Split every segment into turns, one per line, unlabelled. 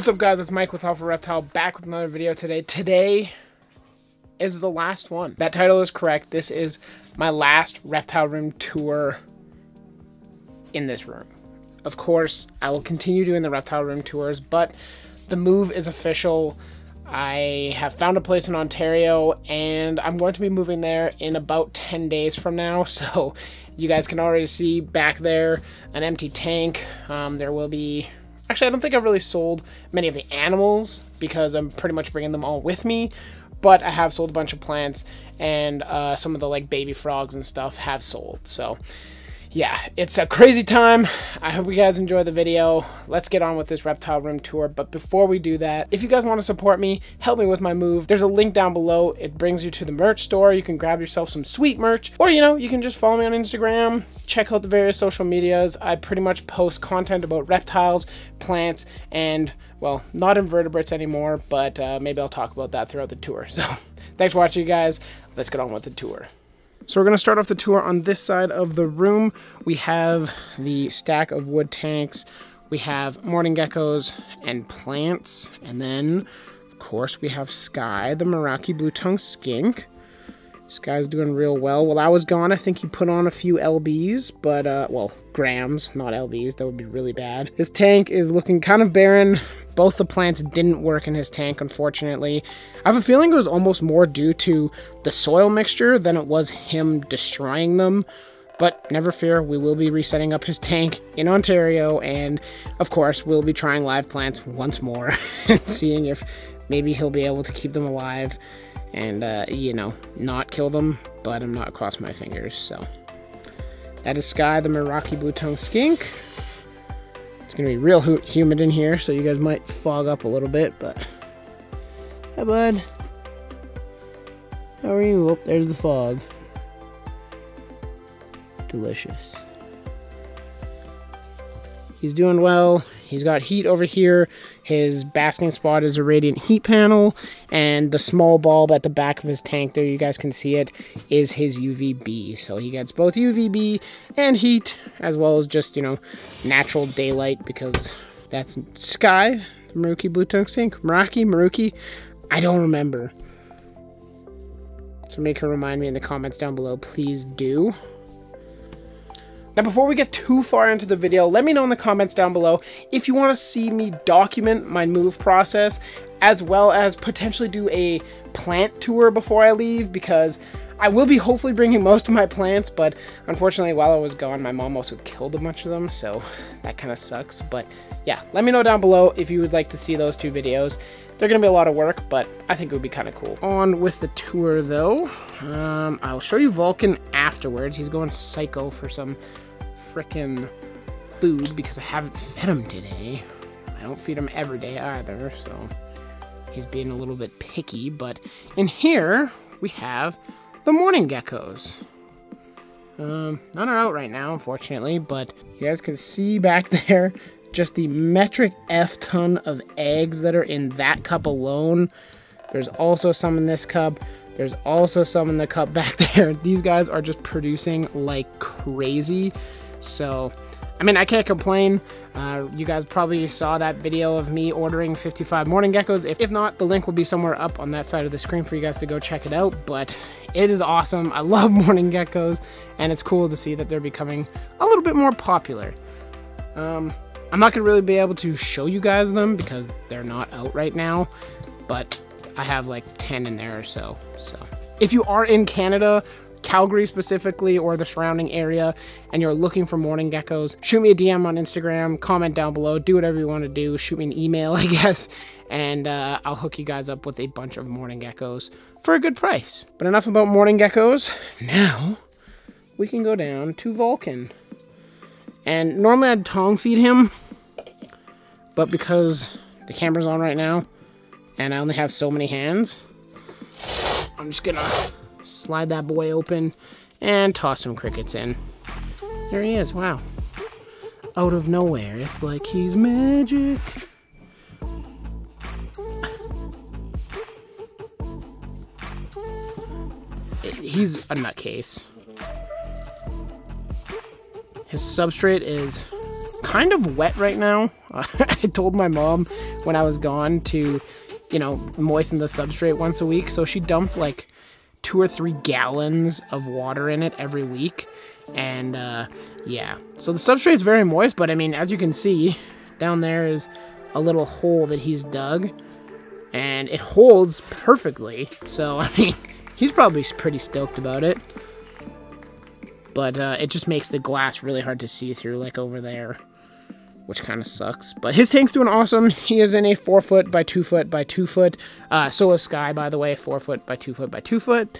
What's up, guys? It's Mike with Alpha Reptile, back with another video today. Today is the last one. That title is correct. This is my last reptile room tour in this room. Of course, I will continue doing the reptile room tours, but the move is official. I have found a place in Ontario, and I'm going to be moving there in about 10 days from now. So you guys can already see back there an empty tank. There will be... Actually, I don't think I've really sold many of the animals because I'm pretty much bringing them all with me. But I have sold a bunch of plants, and some of the like baby frogs and stuff have sold. So yeah, it's a crazy time. I hope you guys enjoy the video. Let's get on with this reptile room tour. But before we do that, if you guys want to support me, help me with my move, there's a link down below. It brings you to the merch store. You can grab yourself some sweet merch, or you can just follow me on Instagram. Check out the various social medias. I pretty much post content about reptiles, plants, and, well, not invertebrates anymore, but maybe I'll talk about that throughout the tour. So thanks for watching, you guys. Let's get on with the tour. So we're going to start off the tour on this side of the room. We have the stack of wood tanks. We have morning geckos and plants. And then, of course, we have Sky, the Meraki blue-tongued skink. Sky's doing real well. While I was gone, I think he put on a few LBs, but, well, grams, not LBs. That would be really bad. His tank is looking kind of barren. Both the plants didn't work in his tank, unfortunately. I have a feeling it was almost more due to the soil mixture than it was him destroying them. But never fear, we will be resetting up his tank in Ontario, and of course, we'll be trying live plants once more and seeing if maybe he'll be able to keep them alive and, not kill them, but I'm not crossing my fingers, so. That is Sky, the Meraki blue-tongued skink. It's going to be real humid in here, so you guys might fog up a little bit, but... Hi, bud. How are you? Oh, there's the fog. Delicious. He's doing well. He's got heat over here. His basking spot is a radiant heat panel, and the small bulb at the back of his tank there, you guys can see it, is his UVB. So he gets both UVB and heat, as well as just, natural daylight, because that's Sky, the Meraki blue-tongued skink. Meraki? I don't remember. So make her remind me in the comments down below, please do. Now, before we get too far into the video, let me know in the comments down below if you want to see me document my move process, as well as potentially do a plant tour before I leave, because I will be hopefully bringing most of my plants, but unfortunately, while I was gone, my mom also killed a bunch of them, so that kind of sucks. But yeah, let me know down below if you would like to see those two videos. They're going to be a lot of work, but I think it would be kind of cool. On with the tour, though. I'll show you Vulcan afterwards. He's going psycho for some frickin' food because I haven't fed him today. I don't feed him every day either, so he's being a little bit picky. But in here, we have the morning geckos. None are out right now, unfortunately, but you guys can see back there just the metric F ton of eggs that are in that cup alone. There's also some in this cup. There's also some in the cup back there. These guys are just producing like crazy. So, I mean, I can't complain. You guys probably saw that video of me ordering 55 morning geckos. If not, the link will be somewhere up on that side of the screen for you guys to go check it out. But it is awesome. I love morning geckos, and it's cool to see that they're becoming a little bit more popular. I'm not going to really be able to show you guys them because they're not out right now, but I have like 10 in there or so. So if you are in Canada, Calgary specifically, or the surrounding area, and you're looking for morning geckos, shoot me a DM on Instagram, comment down below, do whatever you want to do, shoot me an email, I guess, and I'll hook you guys up with a bunch of morning geckos for a good price. But enough about morning geckos. Now we can go down to Vulcan. And normally I'd tongue feed him, but because the camera's on right now and I only have so many hands, I'm just gonna slide that boy open and toss some crickets in. There he is. Wow. Out of nowhere. It's like he's magic. He's a nutcase. His substrate is kind of wet right now. I told my mom when I was gone to, you know, moisten the substrate once a week. So she dumped like 2 or 3 gallons of water in it every week. And yeah, so the substrate is very moist, but I mean, as you can see, down there is a little hole that he's dug, and it holds perfectly. So I mean, he's probably pretty stoked about it. But it just makes the glass really hard to see through, like over there, which kind of sucks. But his tank's doing awesome. He is in a 4 foot by 2 foot by 2 foot. So is Sky, by the way, 4 foot by 2 foot by 2 foot.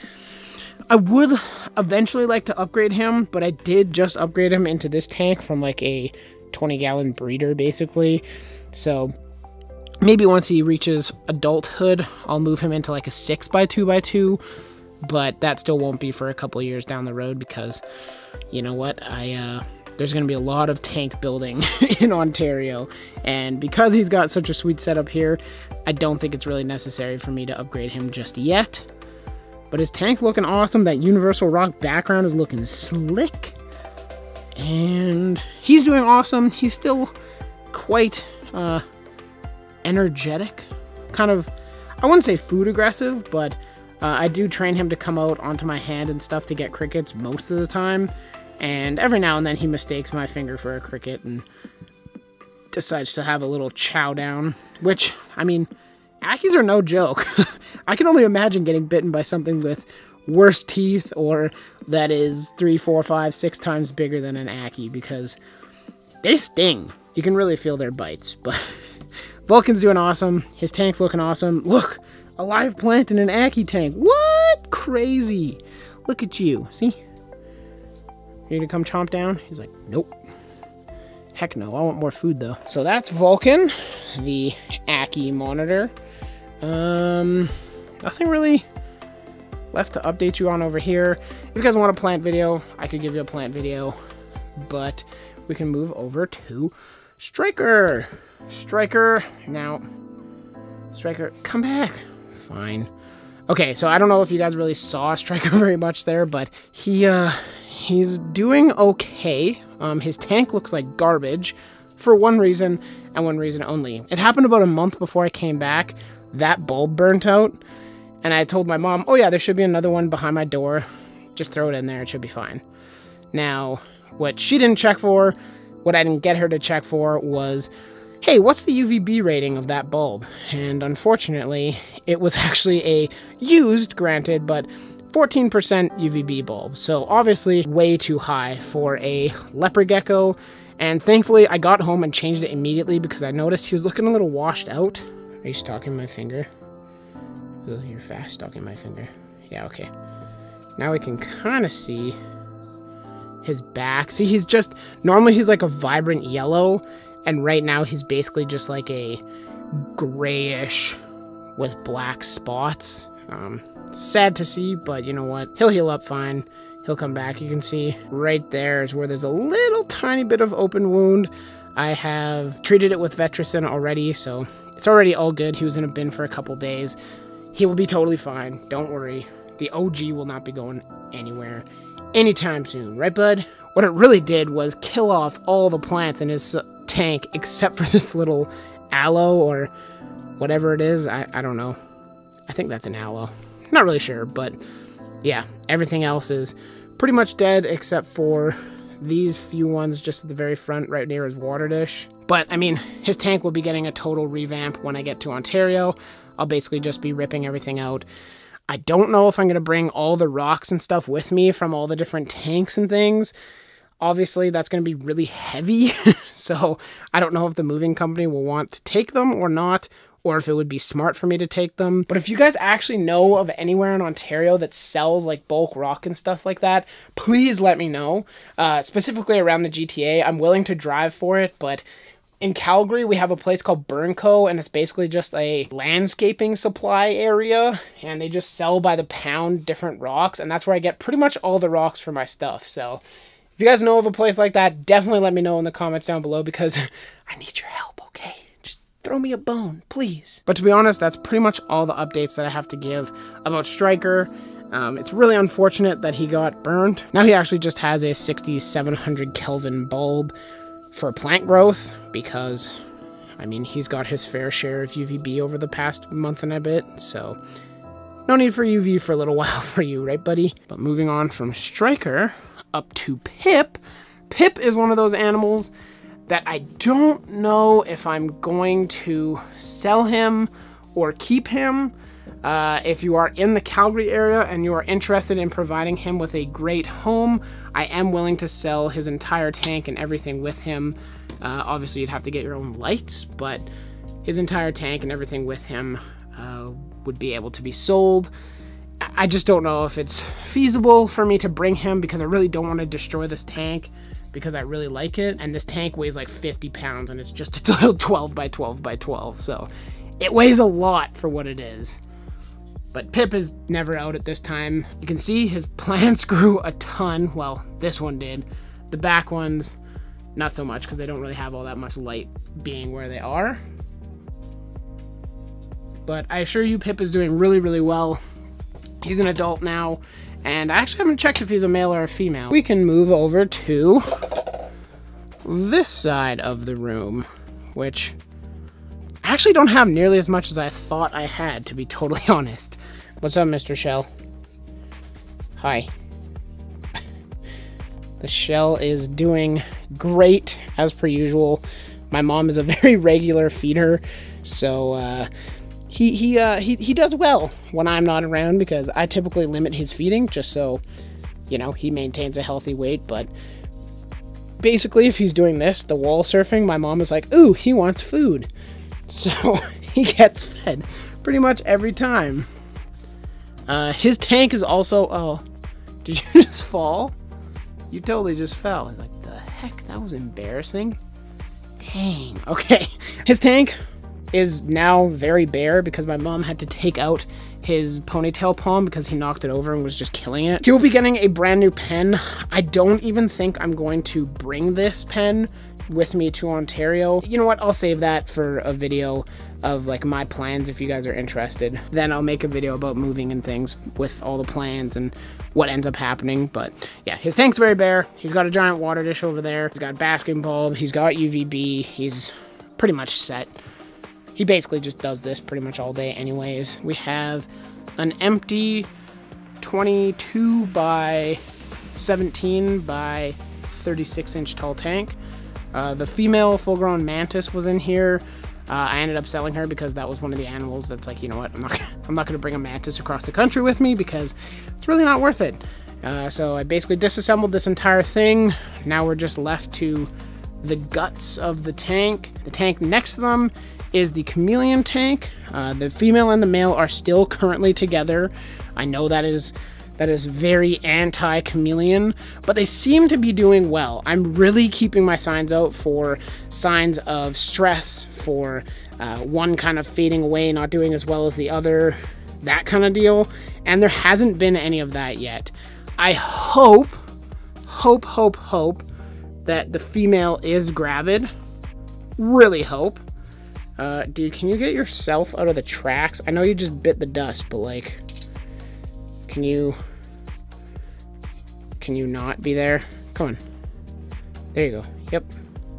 I would eventually like to upgrade him, but I did just upgrade him into this tank from like a 20-gallon breeder, basically. So maybe once he reaches adulthood, I'll move him into like a 6 by 2 by 2. But that still won't be for a couple years down the road because, you know what, there's going to be a lot of tank building in Ontario. And because he's got such a sweet setup here, I don't think it's really necessary for me to upgrade him just yet. But his tank's looking awesome. That universal rock background is looking slick. And he's doing awesome. He's still quite energetic. Kind of, I wouldn't say food aggressive, but I do train him to come out onto my hand and stuff to get crickets most of the time. And every now and then he mistakes my finger for a cricket and decides to have a little chow down. Which, I mean, Ackies are no joke. I can only imagine getting bitten by something with worse teeth or that is 3, 4, 5, 6 times bigger than an Ackie, because they sting. You can really feel their bites. But Vulcan's doing awesome. His tank's looking awesome. Look! A live plant in an Ackie tank. What? Crazy. Look at you. See? Ready to come chomp down? He's like, nope. Heck no. I want more food, though. So that's Vulcan, the Ackie monitor. Nothing really left to update you on over here. If you guys want a plant video, I could give you a plant video. But we can move over to Striker. Striker. Now, Striker, come back. Fine. Okay, so I don't know if you guys really saw Striker very much there, but he's doing okay. His tank looks like garbage for one reason and one reason only. It happened about a month before I came back. That bulb burnt out, and I told my mom, oh yeah, there should be another one behind my door. Just throw it in there, it should be fine. Now, what she didn't check for, what I didn't get her to check for was, hey, what's the UVB rating of that bulb? And unfortunately, it was actually a used, granted, but 14% UVB bulb. So obviously way too high for a leopard gecko. And thankfully, I got home and changed it immediately because I noticed he was looking a little washed out. Are you stalking my finger? Oh, you're fast stalking my finger. Yeah, okay. Now we can kind of see his back. See, he's just, normally he's like a vibrant yellow. And right now he's basically just like a grayish with black spots. Sad to see, but you know what? He'll heal up fine. He'll come back. You can see right there is where there's a little tiny bit of open wound. I have treated it with Vetricin already, so it's already all good. He was in a bin for a couple days. He will be totally fine. Don't worry. The OG will not be going anywhere anytime soon. Right, bud? What it really did was kill off all the plants in his tank except for this little aloe or whatever it is. I don't know. I think that's an aloe. Not really sure, but yeah, everything else is pretty much dead except for these few ones just at the very front right near his water dish. But I mean, his tank will be getting a total revamp when I get to Ontario. I'll basically just be ripping everything out. I don't know if I'm going to bring all the rocks and stuff with me from all the different tanks and things. Obviously, that's going to be really heavy, so I don't know if the moving company will want to take them or not, or if it would be smart for me to take them. But if you guys actually know of anywhere in Ontario that sells like bulk rock and stuff like that, please let me know. Specifically around the GTA, I'm willing to drive for it, but in Calgary, we have a place called Burnco, and it's basically just a landscaping supply area, and they just sell by the pound different rocks, and that's where I get pretty much all the rocks for my stuff. So if you guys know of a place like that, definitely let me know in the comments down below, because I need your help, okay? Just throw me a bone, please. But to be honest, that's pretty much all the updates that I have to give about Striker. It's really unfortunate that he got burned. Now he actually just has a 6700 Kelvin bulb for plant growth, because, I mean, he's got his fair share of UVB over the past month and a bit, so no need for UV for a little while for you, right, buddy? But moving on from Striker up to Pip. Pip is one of those animals that I don't know if I'm going to sell him or keep him. If you are in the Calgary area and you are interested in providing him with a great home, I am willing to sell his entire tank and everything with him. Obviously, you'd have to get your own lights, but his entire tank and everything with him would be able to be sold. I just don't know if it's feasible for me to bring him because I really don't want to destroy this tank because I really like it. And this tank weighs like 50 pounds and it's just a little 12 by 12 by 12. So it weighs a lot for what it is. But Pip is never out at this time. You can see his plants grew a ton. Well, this one did. The back ones, not so much because they don't really have all that much light being where they are. But I assure you, Pip is doing really, really well. He's an adult now, and I actually haven't checked if he's a male or a female. We can move over to this side of the room, which I actually don't have nearly as much as I thought I had, to be totally honest. What's up, Mr. Shell? Hi. The shell is doing great, as per usual. My mom is a very regular feeder, so he does well when I'm not around because I typically limit his feeding just so, you know, he maintains a healthy weight. But basically, if he's doing this, the wall surfing, my mom is like, ooh, he wants food. So he gets fed pretty much every time. His tank is also, oh, did you just fall? You totally just fell. I was like, the heck, that was embarrassing. Dang. Okay. His tank is now very bare because my mom had to take out his ponytail palm because he knocked it over and was just killing it. He'll be getting a brand new pen. I don't even think I'm going to bring this pen with me to Ontario. You know what? I'll save that for a video of like my plans if you guys are interested. Then I'll make a video about moving and things with all the plans and what ends up happening. But yeah, his tank's very bare. He's got a giant water dish over there. He's got a basking bulb. He's got UVB. He's pretty much set. He basically just does this pretty much all day anyways. We have an empty 22 by 17 by 36 inch tall tank. The female full-grown mantis was in here. I ended up selling her because that was one of the animals that's like, you know what, I'm not going to bring a mantis across the country with me because it's really not worth it. So I basically disassembled this entire thing. Now we're just left to the guts of the tank. The tank next to them is the Chameleon tank. The female and the male are still currently together. I know that is very anti-Chameleon, but they seem to be doing well. I'm really keeping my signs out for signs of stress, for one kind of fading away, not doing as well as the other, that kind of deal, and there hasn't been any of that yet. I hope that the female is gravid. Really hope. Dude, can you get yourself out of the tracks? I know you just bit the dust, but like, can you not be there? Come on. There you go. Yep.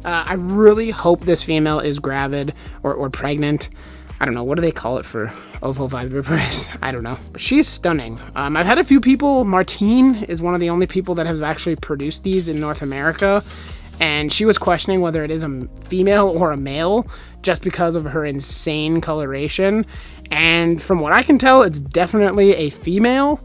I really hope this female is gravid or pregnant. I don't know. What do they call it for ovoviviparous? I don't know. But she's stunning. I've had a few people. Martine is one of the only people that has actually produced these in North America. And she was questioning whether it is a female or a male just because of her insane coloration. And from what I can tell, it's definitely a female.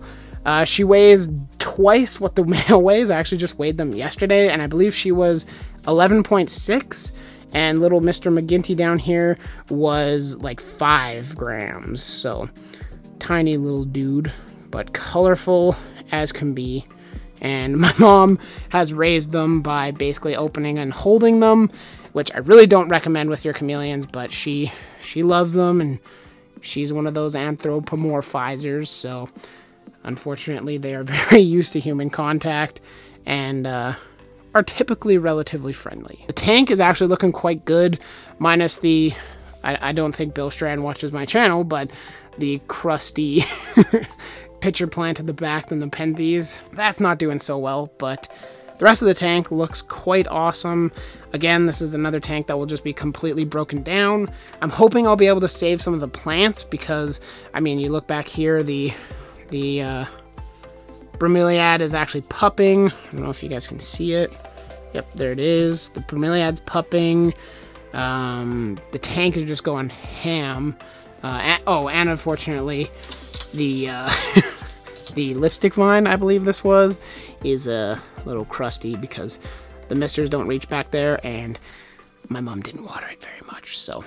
She weighs twice what the male weighs. I actually just weighed them yesterday, and I believe she was 11.6. And little Mr. McGinty down here was like 5 grams. So tiny little dude, but colorful as can be. And my mom has raised them by basically opening and holding them, which I really don't recommend with your chameleons, but she loves them, and she's one of those anthropomorphizers, so unfortunately they are very used to human contact and are typically relatively friendly. The tank is actually looking quite good, minus the, I don't think Bill Strand watches my channel, but the crusty pitcher plant at the back than the penthes. That's not doing so well, but The rest of the tank looks quite awesome. Again, this is another tank that will just be completely broken down. I'm hoping I'll be able to save some of the plants because, I mean, you look back here, the bromeliad is actually pupping. I don't know if you guys can see it. Yep, there it is. The bromeliad's pupping. The tank is just going ham. And unfortunately, the the lipstick vine, I believe this was, is a little crusty because the misters don't reach back there, and my mom didn't water it very much. So,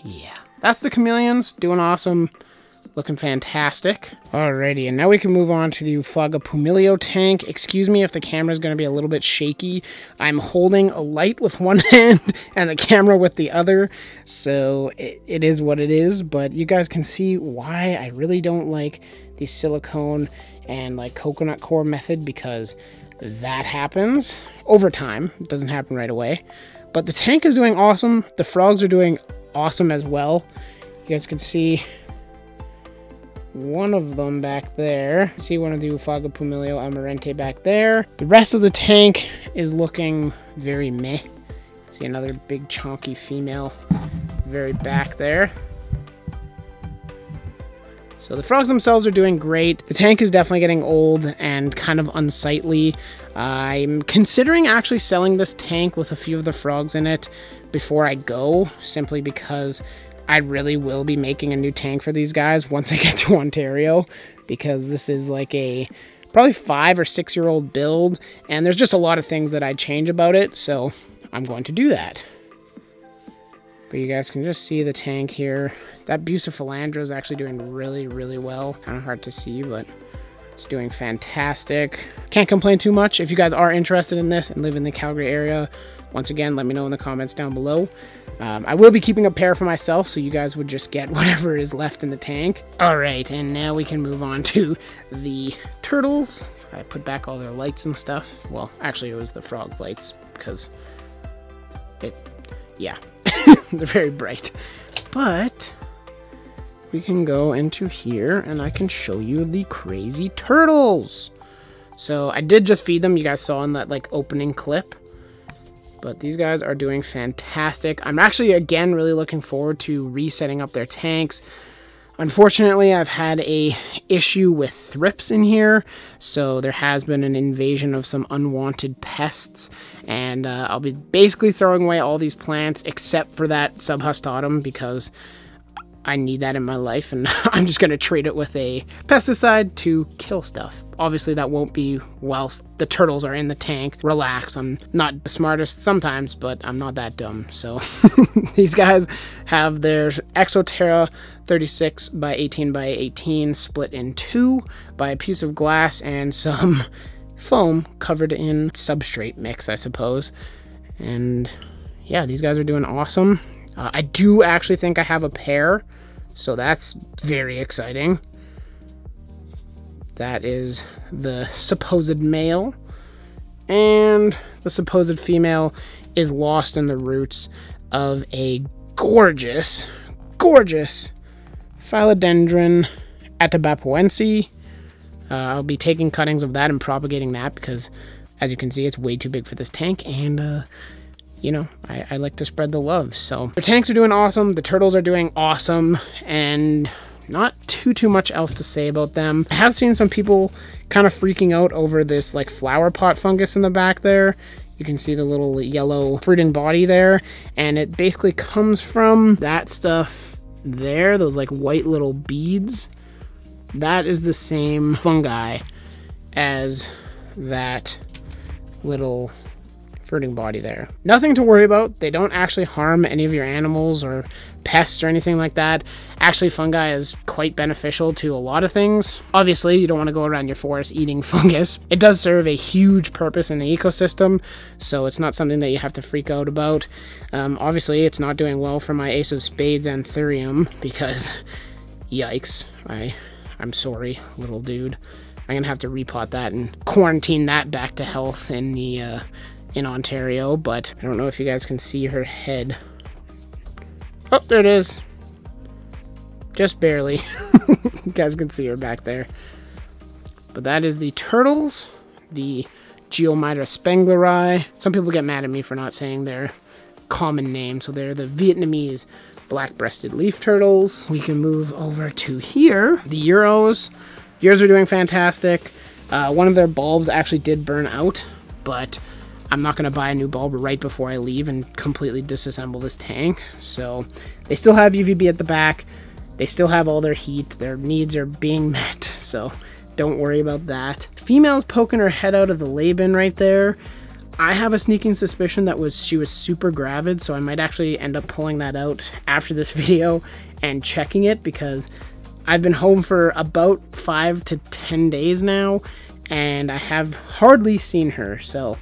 yeah. That's the chameleons, doing awesome. Looking fantastic. Alrighty, and now we can move on to the Flagupo tank. Excuse me if the camera is going to be a little bit shaky. I'm holding a light with one hand and the camera with the other, so it is what it is, but you guys can see why I really don't like the silicone and like coconut core method, because that happens over time. It doesn't happen right away. But the tank is doing awesome. The frogs are doing awesome as well. You guys can see one of them back there. See one of the Flagupo amarante back there. The rest of the tank is looking very meh. See another big chunky female very back there. So the frogs themselves are doing great. The tank is definitely getting old and kind of unsightly. I'm considering actually selling this tank with a few of the frogs in it before I go, simply because I really will be making a new tank for these guys once I get to Ontario, because this is like a probably 5 or 6 year old build, and there's just a lot of things that I'd change about it, so I'm going to do that. But you guys can just see the tank here. That Bucephalandra is actually doing really, really well. Kind of hard to see, but it's doing fantastic. Can't complain too much. If you guys are interested in this and live in the Calgary area, once again, let me know in the comments down below. I will be keeping a pair for myself, so you guys would just get whatever is left in the tank. Alright, and now we can move on to the turtles. I put back all their lights and stuff. Well, actually it was the frogs' lights, because yeah, they're very bright. But we can go into here and I can show you the crazy turtles. So I did just feed them, you guys saw in that like opening clip. But these guys are doing fantastic. I'm actually, again, really looking forward to resetting up their tanks. Unfortunately, I've had a issue with thrips in here, so there has been an invasion of some unwanted pests, and I'll be basically throwing away all these plants except for that subhustatum, because I need that in my life, and I'm just going to treat it with a pesticide to kill stuff. Obviously, that won't be whilst the turtles are in the tank. Relax, I'm not the smartest sometimes, but I'm not that dumb. So these guys have their Exoterra 36 by 18 by 18 split in two by a piece of glass and some foam covered in substrate mix, I suppose. And yeah, these guys are doing awesome. I do actually think I have a pair, so that's very exciting. That is the supposed male, and the supposed female is lost in the roots of a gorgeous, gorgeous Phylodendron atabapoense. I'll be taking cuttings of that and propagating that because, as you can see, it's way too big for this tank, and you know, I like to spread the love. So the tanks are doing awesome, the turtles are doing awesome, and not too much else to say about them. I have seen some people kind of freaking out over this like flower pot fungus in the back there. You can see the little yellow fruiting body there, and it basically comes from that stuff there, those like white little beads. That is the same fungi as that little fruiting body there. Nothing to worry about. They don't actually harm any of your animals or pests or anything like that. Actually, fungi is quite beneficial to a lot of things. Obviously, you don't want to go around your forest eating fungus. It does serve a huge purpose in the ecosystem, so it's not something that you have to freak out about. Obviously, it's not doing well for my Ace of Spades Anthurium because, yikes, I'm sorry, little dude. I'm gonna have to repot that and quarantine that back to health in the in Ontario, but I don't know if you guys can see her head. Oh, there it is. Just barely. You guys can see her back there. But that is the turtles, the Geomitra spengleri. Some people get mad at me for not saying their common name, so they're the Vietnamese black-breasted leaf turtles. We can move over to here. The Euros. Euros are doing fantastic. One of their bulbs actually did burn out, but I'm not going to buy a new bulb right before I leave and completely disassemble this tank. So they still have UVB at the back. They still have all their heat. Their needs are being met, so don't worry about that. Female's poking her head out of the lay bin right there. I have a sneaking suspicion that she was super gravid, so I might actually end up pulling that out after this video and checking it, because I've been home for about 5 to 10 days now, and I have hardly seen her, so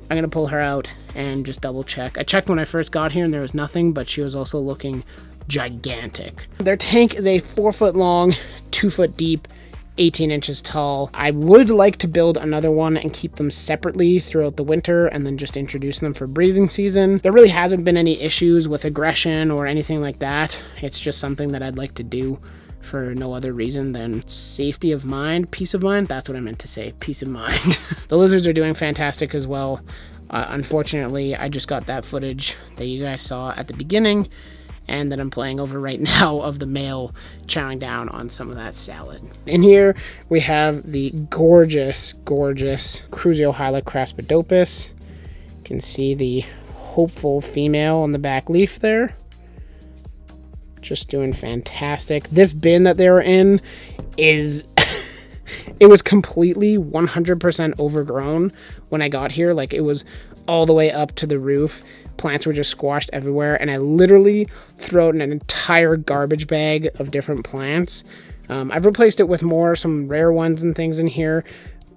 I'm gonna pull her out and just double check. I checked when I first got here and there was nothing, but she was also looking gigantic. Their tank is a 4 foot long, 2 foot deep, 18 inches tall. I would like to build another one and keep them separately throughout the winter and then just introduce them for breeding season. There really hasn't been any issues with aggression or anything like that. It's just something that I'd like to do for no other reason than safety of mind, peace of mind. That's what I meant to say, peace of mind. The lizards are doing fantastic as well. Unfortunately, I just got that footage that you guys saw at the beginning and that I'm playing over right now of the male chowing down on some of that salad. In here, we have the gorgeous, gorgeous Crasma dopis. You can see the hopeful female on the back leaf there. Just doing fantastic. This bin that they were in is... it was completely 100% overgrown when I got here. Like, it was all the way up to the roof. Plants were just squashed everywhere, and I literally threw out an entire garbage bag of different plants. I've replaced it with some rare ones and things in here,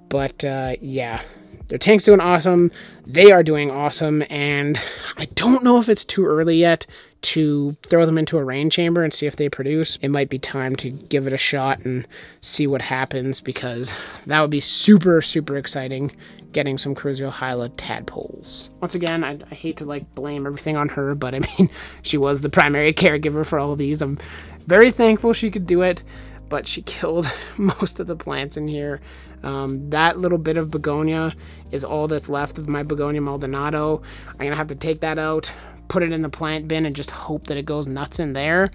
but yeah, their tank's doing awesome. They are doing awesome, and I don't know if it's too early yet to throw them into a rain chamber and see if they produce. It might be time to give it a shot and see what happens, because that would be super, super exciting, getting some Crasma tadpoles. Once again, I hate to like blame everything on her, but I mean, she was the primary caregiver for all of these. I'm very thankful she could do it, but she killed most of the plants in here. That little bit of Begonia is all that's left of my Begonia maldonado. I'm gonna have to take that out, put it in the plant bin, and just hope that it goes nuts in there.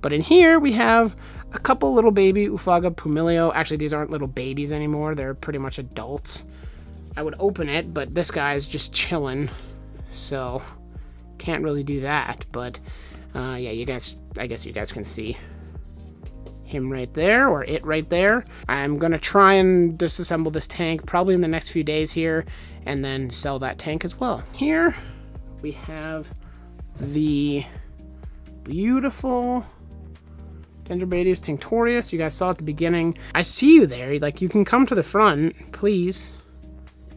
But in here we have a couple little baby Ufaga pumilio. Actually, these aren't little babies anymore. They're pretty much adults. I would open it, but this guy's just chilling, so can't really do that. But yeah, I guess you guys can see him right there, or it right there. I'm gonna try and disassemble this tank probably in the next few days here, and then sell that tank as well. Here we have the beautiful Dendrobates Tintorious. You guys saw at the beginning. I see you there. Like, you can come to the front, please.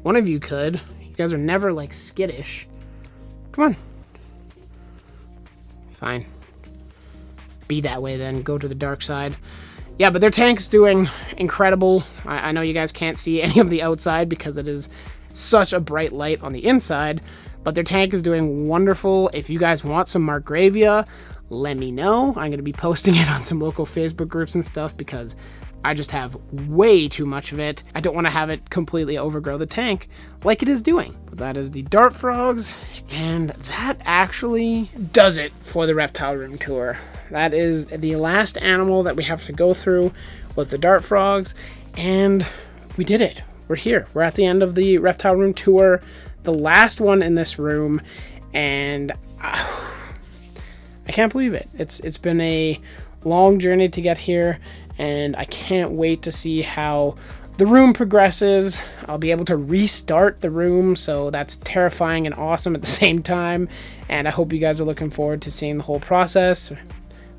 One of you could. You guys are never like skittish. Come on. Fine. Be that way then. Go to the dark side. Yeah, but their tank's doing incredible. I know you guys can't see any of the outside because it is such a bright light on the inside, but their tank is doing wonderful. If you guys want some margravia, let me know. I'm going to be posting it on some local Facebook groups and stuff because I just have way too much of it. I don't want to have it completely overgrow the tank like it is doing. But that is the dart frogs, and that actually does it for the reptile room tour. That is the last animal that we have to go through, was the dart frogs, and we did it. We're here. We're at the end of the reptile room tour, the last one in this room, and I can't believe it. It's been a long journey to get here, and I can't wait to see how the room progresses. I'll be able to restart the room, so that's terrifying and awesome at the same time, and I hope you guys are looking forward to seeing the whole process.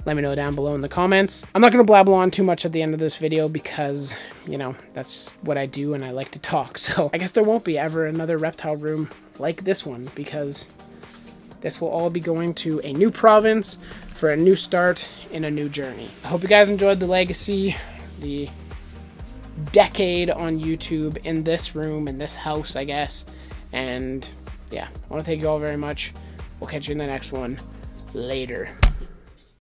Let me know down below in the comments. I'm not going to blabble on too much at the end of this video because, you know, that's what I do and I like to talk. So I guess there won't be ever another reptile room like this one, because this will all be going to a new province for a new start in a new journey. I hope you guys enjoyed the legacy, the decade on YouTube in this room, in this house, I guess. And yeah, I want to thank you all very much. We'll catch you in the next one. Later.